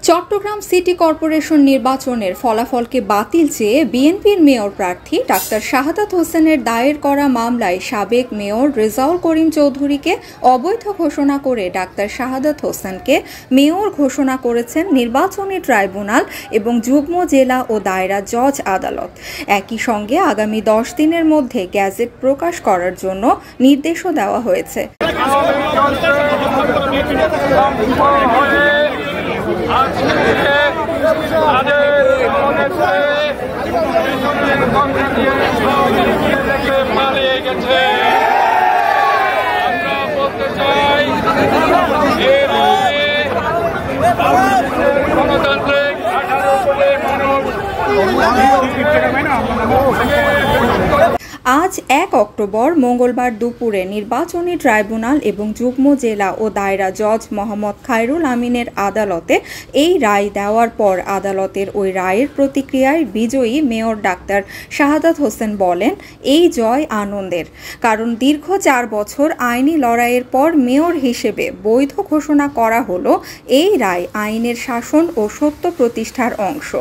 Chittagong city corporation নির্বাচনের ফলাফলকে বাতিল চেয়ে বিএনপির মেয়র প্রার্থী ডাক্তার শাহাদাত হোসেনের দায়ের করা মামলায় সাবেক মেয়র রেজাউল করিম চৌধুরীকে অবৈধ ঘোষণা করে ডাক্তার শাহাদাত হোসেনকে মেয়র ঘোষণা করেছেন নির্বাচনী ট্রাইব্যুনাল এবং যুগ্ম জেলা ও দায়রা জজ আদালত। একই সঙ্গে আগামী 10 দিনের মধ্যে গ্যাজেট প্রকাশ করার জন্য নির্দেশও দেওয়া হয়েছে। পালিয়ে গেছে। আমরা বলতে চাই গণতান্ত্রিক 18 কোটি মানুষ আজ 1 অক্টোবর মঙ্গলবার দুপুরে নির্বাচনী ট্রাইব্যুনাল এবং যুগ্ম জেলা ও দায়রা জজ মোহাম্মদ খায়রুল আমিনের আদালতে এই রায় দেওয়ার পর আদালতের ওই রায়ের প্রতিক্রিয়ায় বিজয়ী মেয়র ডাক্তার শাহাদাত হোসেন বলেন, এই জয় আনন্দের, কারণ দীর্ঘ 4 বছর আইনি লড়াইয়ের পর মেয়র হিসেবে বৈধ ঘোষণা করা হলো। এই রায় আইনের শাসন ও সত্য প্রতিষ্ঠার অংশ।